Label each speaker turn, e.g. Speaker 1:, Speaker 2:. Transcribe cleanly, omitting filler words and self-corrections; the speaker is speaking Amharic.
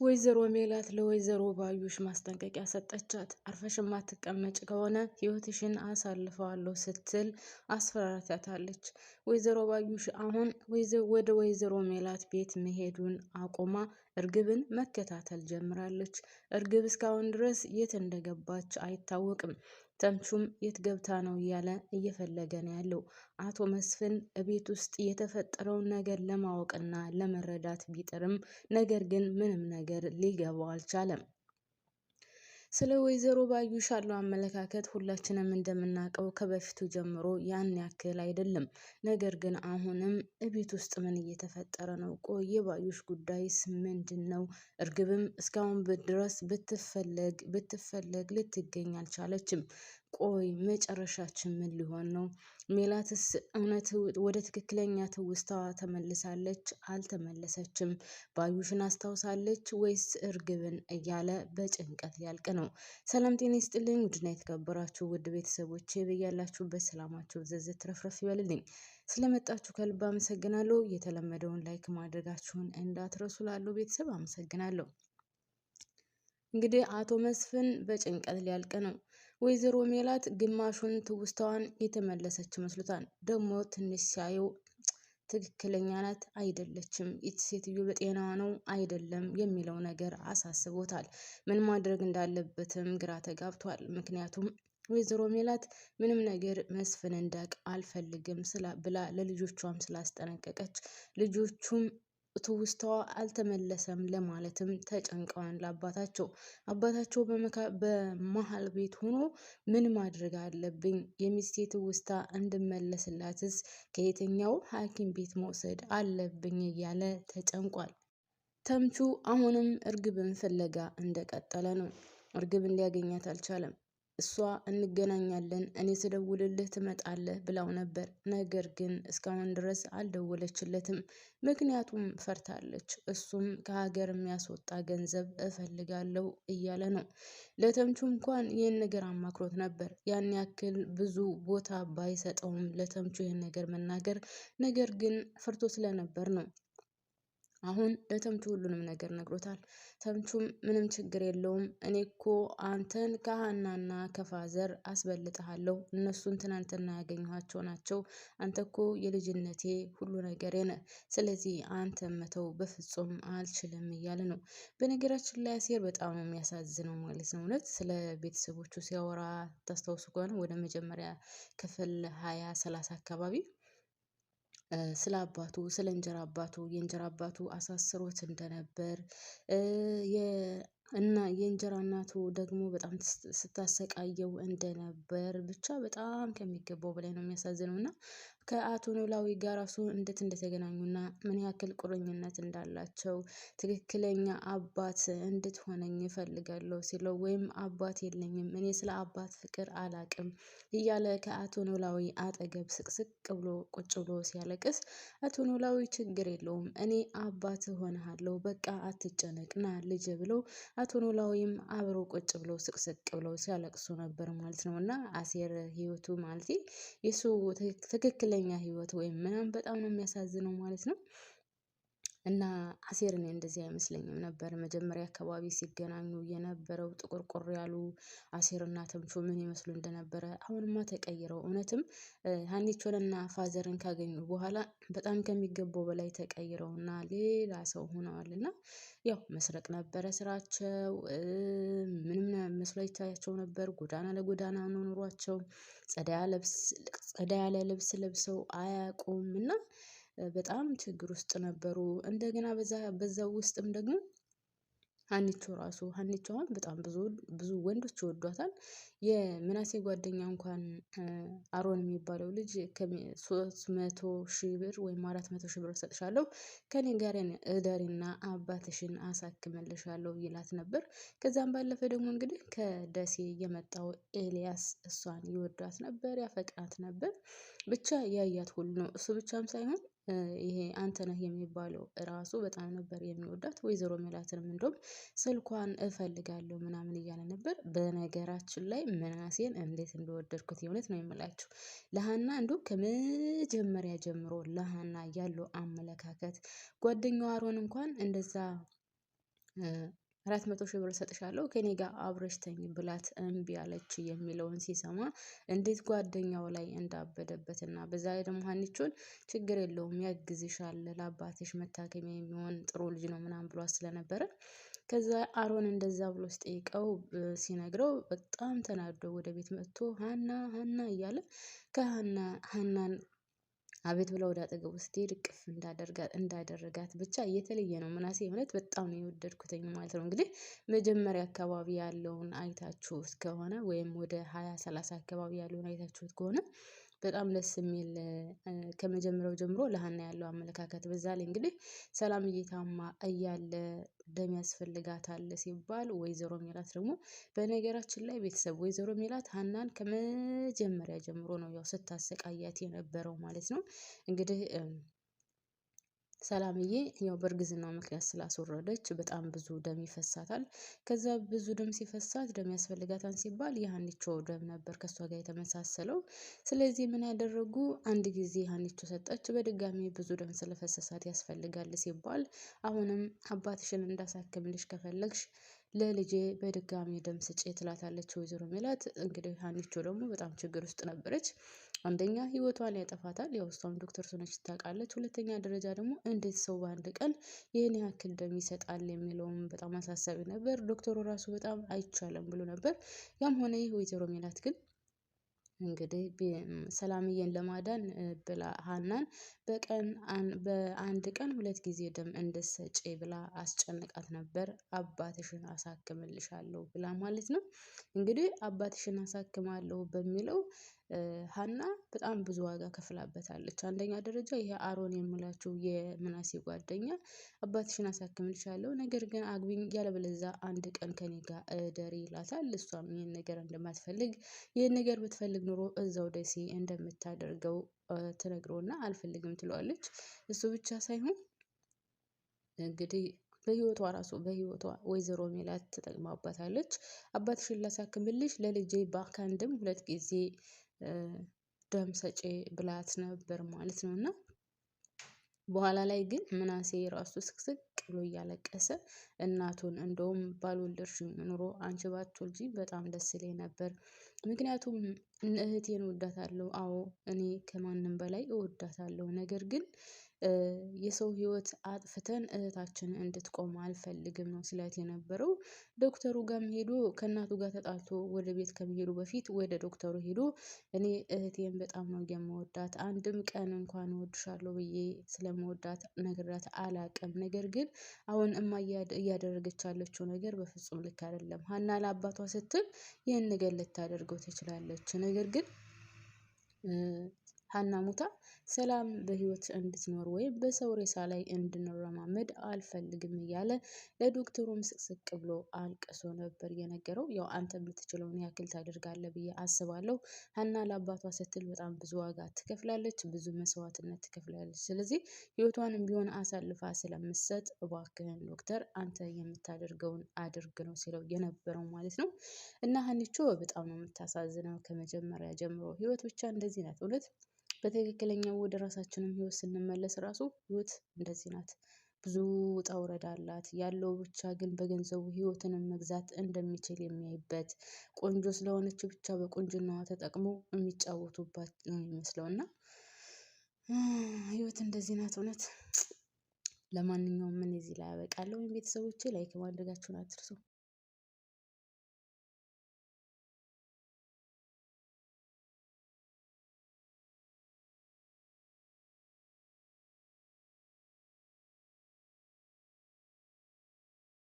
Speaker 1: ወይዘሮ ሜላት ለወይዘሮ ባዩሽ ማስጠንቀቂያ ሰጠቻት። አርፈሽ ማትቀመጭ ከሆነ ህይወትሽን አሳልፈዋለሁ ስትል አስፈራርታታለች። ወይዘሮ ባዩሽ አሁን ወደ ወይዘሮ ሜላት ቤት መሄዱን አቁማ እርግብን መከታተል ጀምራለች። እርግብ እስካሁን ድረስ የት እንደገባች አይታወቅም። ተምቹም የት ገብታ ነው እያለ እየፈለገ ነው ያለው። አቶ መስፍን ቤት ውስጥ የተፈጠረውን ነገር ለማወቅና ለመረዳት ቢጥርም ነገር ግን ምንም ነገር ሊገባው አልቻለም። ስለ ወይዘሮ ባዩሽ ያለው አመለካከት ሁላችንም እንደምናውቀው ከበፊቱ ጀምሮ ያን ያክል አይደለም። ነገር ግን አሁንም ቤት ውስጥ ምን እየተፈጠረ ነው? ቆይ የባዩሽ ጉዳይስ ምንድን ነው? እርግብም እስካሁን ድረስ ብትፈለግ ልትገኝ አልቻለችም። ቆይ መጨረሻችን ምን ሊሆን ነው? ሜላትስ እውነት ወደ ትክክለኛ ትውስታዋ ተመልሳለች? አልተመለሰችም? ባዩሽን አስታውሳለች ወይስ እርግብን? እያለ በጭንቀት ሊያልቅ ነው። ሰላም ጤና ይስጥልኝ ውድና የተከበራችሁ ውድ ቤተሰቦቼ በያላችሁበት ሰላማችሁ ዝዝት ትረፍረፍ ይበልልኝ። ስለመጣችሁ ከልብ አመሰግናለሁ። የተለመደውን ላይክ ማድረጋችሁን እንዳትረሱ። ላለው ቤተሰብ አመሰግናለሁ። እንግዲህ አቶ መስፍን በጭንቀት ሊያልቅ ነው። ወይዘሮ ሜላት ግማሹን ትውስታዋን የተመለሰች መስሎታል። ደግሞ ትንሽ ሲያየው ትክክለኛ ናት አይደለችም፣ ይች ሴትዮ በጤናዋ ነው አይደለም የሚለው ነገር አሳስቦታል። ምን ማድረግ እንዳለበትም ግራ ተጋብቷል። ምክንያቱም ወይዘሮ ሜላት ምንም ነገር መስፍን እንዳቅ አልፈልግም ብላ ለልጆቿም ስላስጠነቀቀች ልጆቹም ትውስታዋ አልተመለሰም ለማለትም ተጨንቀዋል። አባታቸው በመሀል ቤት ሆኖ ምን ማድረግ አለብኝ? የሚስቴ ትውስታ እንድመለስላትስ ከየትኛው ሐኪም ቤት መውሰድ አለብኝ? እያለ ተጨንቋል። ተምቹ አሁንም እርግብን ፍለጋ እንደቀጠለ ነው። እርግብን ሊያገኛት አልቻለም። እሷ እንገናኛለን እኔ ስደውልልህ ትመጣለህ ብላው ነበር። ነገር ግን እስካሁን ድረስ አልደወለችለትም። ምክንያቱም ፈርታለች። እሱም ከሀገር የሚያስወጣ ገንዘብ እፈልጋለሁ እያለ ነው። ለተምቹ እንኳን ይህን ነገር አማክሮት ነበር። ያን ያክል ብዙ ቦታ ባይሰጠውም ለተምቹ ይህን ነገር መናገር፣ ነገር ግን ፈርቶ ስለነበር ነው። አሁን ለተምቹ ሁሉንም ነገር ነግሮታል። ተምቹም ምንም ችግር የለውም፣ እኔ እኮ አንተን ከሀናና ከፋዘር አስበልጥሃለሁ። እነሱን ትናንትና ያገኘኋቸው ናቸው። አንተ እኮ የልጅነቴ ሁሉ ነገሬ ነህ። ስለዚህ አንተ መተው በፍጹም አልችልም እያለ ነው። በነገራችን ላይ አሴር በጣም ነው የሚያሳዝነው ማለት ነው። እውነት ስለ ቤተሰቦቹ ሲያወራ ታስታውሱ ከሆነ ወደ መጀመሪያ ክፍል 20-30 አካባቢ ስለ አባቱ ስለ እንጀራ አባቱ የእንጀራ አባቱ አሳስሮት እንደነበር እና የእንጀራ እናቱ ደግሞ በጣም ስታሰቃየው እንደነበር ብቻ በጣም ከሚገባው በላይ ነው የሚያሳዝነው። እና ከአቶ ኖላዊ ጋር ራሱ እንዴት እንደተገናኙና ምን ያክል ቁርኝነት እንዳላቸው ትክክለኛ አባት እንድትሆነኝ እፈልጋለሁ ሲለው፣ ወይም አባት የለኝም እኔ ስለ አባት ፍቅር አላቅም እያለ ከአቶ ኖላዊ አጠገብ ስቅስቅ ብሎ ቁጭ ብሎ ሲያለቅስ፣ አቶ ኖላዊ ችግር የለውም እኔ አባት ሆነሃለሁ በቃ አትጨነቅ ና ልጅ ብለው አቶ ኖላዊም አብረው ቁጭ ብለው ስቅስቅ ብለው ሲያለቅሱ ነበር ማለት ነው። እና አሴር ህይወቱ ማለት የሱ ትክክለኛ ህይወት ወይም ምናምን በጣም ነው የሚያሳዝነው ማለት ነው። እና አሴር እኔ እንደዚህ አይመስለኝም ነበር። መጀመሪያ አካባቢ ሲገናኙ የነበረው ጥቁርቁር ያሉ አሴርና ተምቹ ምን ይመስሉ እንደነበረ አሁንማ ተቀይረው እውነትም ሀኒቾንና ፋዘርን ካገኙ በኋላ በጣም ከሚገባው በላይ ተቀይረውና ሌላ ሰው ሆነዋልና ያው መስረቅ ነበረ ስራቸው። ምንም መስሎ አይታያቸው ነበር። ጎዳና ለጎዳና ነው ኑሯቸው። ጸዳ ያለ ልብስ ለብሰው አያውቁም እና በጣም ችግር ውስጥ ነበሩ። እንደገና በዛው ውስጥም ደግሞ ሀኒቾ አሁን በጣም ብዙ ወንዶች ይወዷታል። የምናሴ ጓደኛ እንኳን አሮን የሚባለው ልጅ 300,000 ብር ወይም 400,000 ብር ሰጥሻለሁ ከኔ ጋር እደሪና አባትሽን አሳክምልሻለሁ ይላት ነበር። ከዛም ባለፈ ደግሞ እንግዲህ ከደሴ የመጣው ኤልያስ እሷን ይወዷት ነበር፣ ያፈቅራት ነበር። ብቻ ያያት ሁሉ ነው። እሱ ብቻም ሳይሆን ይሄ አንተነህ የሚባለው ራሱ በጣም ነበር የሚወዳት። ወይዘሮ ሜላትንም እንደውም ስልኳን እፈልጋለሁ ምናምን እያለ ነበር። በነገራችን ላይ ምናሴን እንዴት እንደወደድኩት የእውነት ነው የምላችሁ። ለሀና እንደውም ከመጀመሪያ ጀምሮ ለሀና ያለው አመለካከት ጓደኛው አሮን እንኳን እንደዛ 400 ሺህ ብር እሰጥሻለሁ ከኔ ጋር አብረሽ ተኝ ብላት እምቢ አለች የሚለውን ሲሰማ እንዴት ጓደኛው ላይ እንዳበደበትና በዛ ላይ ደግሞ ሀኒቾን ችግር የለውም ያግዝሻል፣ ለአባትሽ መታከሚያ የሚሆን ጥሩ ልጅ ነው ምናምን ብሏት ስለነበረ ከዛ አሮን እንደዛ ብሎ ሲጠይቀው ሲነግረው በጣም ተናዶ ወደ ቤት መጥቶ ሀና ሀና እያለ ሀናን አቤት ብላ ወደ አጠገቡ ስትሄድ እቅፍ እንዳደረጋት ብቻ እየተለየ ነው። ምናሴ እውነት በጣም ነው የወደድኩትኝ ማለት ነው። እንግዲህ መጀመሪያ አካባቢ ያለውን አይታችሁት ከሆነ ወይም ወደ 20-30 አካባቢ ያለውን አይታችሁት ከሆነ በጣም ደስ የሚል ከመጀመሪያው ጀምሮ ለሀና ያለው አመለካከት በዛ ላይ እንግዲህ ሰላምዬ ታማ እያለ ደም ያስፈልጋታል ሲባል ወይዘሮ ሜላት ደግሞ በነገራችን ላይ ቤተሰብ ወይዘሮ ሜላት ሀናን ከመጀመሪያ ጀምሮ ነው ያው ስታሰቃያት የነበረው ማለት ነው። እንግዲህ ሰላምዬ ያው በእርግዝናው ምክንያት ስላስወረደች በጣም ብዙ ደም ይፈሳታል። ከዛ ብዙ ደም ሲፈሳት ደም ያስፈልጋታል ሲባል የሀኒቾ ደም ነበር ከሷ ጋር የተመሳሰለው። ስለዚህ ምን ያደረጉ አንድ ጊዜ ሀኒቾ ሰጠች፣ በድጋሚ ብዙ ደም ስለፈሰሳት ያስፈልጋል ሲባል አሁንም አባትሽን እንዳሳክምልሽ ከፈለግሽ ለልጄ በድጋሚ ደም ስጪ ትላታለች ወይዘሮ ሜላት። እንግዲህ ሀኒቾ ደግሞ በጣም ችግር ውስጥ ነበረች። አንደኛ ህይወቷን ያጠፋታል፣ ያው እሷም ዶክተር ሆነች ታውቃለች። ሁለተኛ ደረጃ ደግሞ እንዴት ሰው በአንድ ቀን ይህን ያክል ደም ይሰጣል የሚለውም በጣም አሳሳቢ ነበር። ዶክተሩ ራሱ በጣም አይቻልም ብሎ ነበር። ያም ሆነ ይህ ወይዘሮ ሜላት ግን እንግዲህ ሰላምዬን ለማዳን ብላ ሀናን በአንድ ቀን 2 ጊዜ ደም እንድትሰጪ ብላ አስጨንቃት ነበር። አባትሽን አሳክምልሻለሁ ብላ ማለት ነው። እንግዲህ አባትሽን አሳክማለሁ በሚለው ሀና በጣም ብዙ ዋጋ ከፍላበታለች። አንደኛ ደረጃ ይሄ አሮን የምላችሁ የምናሴ ጓደኛ አባትሽን አሳክምልሻለሁ ነገር ግን አግቢኝ ያለበለዚያ አንድ ቀን ከኔ ጋር እደሪ ይላታል። እሷም ይሄን ነገር እንደማትፈልግ ይሄን ነገር ብትፈልግ ኑሮ እዛው ደሴ እንደምታደርገው ትነግረውና አልፈልግም ትለዋለች። እሱ ብቻ ሳይሆን እንግዲህ በህይወቷ ወይዘሮ ሜላት ተጠቅማባታለች። አባትሽን ላሳክምልሽ ለልጄ ከአንድም 2 ጊዜ ደም ሰጪ ብላት ነበር ማለት ነው። እና በኋላ ላይ ግን ምናሴ ራሱ ስቅስቅ ብሎ እያለቀሰ እናቱን እንደውም ባልወለድሽኝ ኑሮ አንቺ ባትወልጂ በጣም ደስ ይለኝ ነበር። ምክንያቱም እህቴን እወዳታለሁ። አዎ እኔ ከማንም በላይ እወዳታለሁ። ነገር ግን የሰው ህይወት አጥፍተን እህታችን እንድትቆም አልፈልግም ነው ሲላት የነበረው። ዶክተሩ ጋርም ሄዶ ከእናቱ ጋር ተጣልቶ ወደ ቤት ከመሄዱ በፊት ወደ ዶክተሩ ሄዶ እኔ እህቴን በጣም ነው የምወዳት፣ አንድም ቀን እንኳን እወድሻለሁ ብዬ ስለምወዳት ነግሬያት አላውቅም። ነገር ግን አሁን እማዬ እያደረገች ያለችው ነገር በፍጹም ልክ አይደለም። ሀና ለአባቷ ስትል ይህን ነገር ልታደርገው ትችላለች። ነገር ግን ሀና ሙታ ሰላም በህይወት እንድትኖር ወይም በሰው ሬሳ ላይ እንድንረማመድ አልፈልግም እያለ ለዶክተሩም ስቅስቅ ብሎ አልቅሶ ነበር የነገረው። ያው አንተ የምትችለውን ያክል ታደርጋለህ ብዬ አስባለሁ። ሀና ለአባቷ ስትል በጣም ብዙ ዋጋ ትከፍላለች፣ ብዙ መስዋዕትነት ትከፍላለች። ስለዚህ ህይወቷንም ቢሆን አሳልፋ ስለምትሰጥ እባክህን ዶክተር አንተ የምታደርገውን አድርግ ነው ሲለው የነበረው ማለት ነው። እና ሀኒቾ በጣም ነው የምታሳዝነው ከመጀመሪያ ጀምሮ። ህይወት ብቻ እንደዚህ ናት እውነት። በትክክለኛው ወደ ራሳችንም ህይወት ስንመለስ ራሱ ህይወት እንደዚህ ናት። ብዙ ውጣ ውረድ አላት። ያለው ብቻ ግን በገንዘቡ ህይወትንም መግዛት እንደሚችል የሚያይበት፣ ቆንጆ ስለሆነች ብቻ በቁንጅናዋ ተጠቅሞ የሚጫወቱባት ነው የሚመስለው። እና ህይወት እንደዚህ ናት እውነት። ለማንኛውም ምን እዚህ ላይ ያበቃለሁ። ቤተሰቦቼ ላይክ ማድረጋችሁን አትርሱ።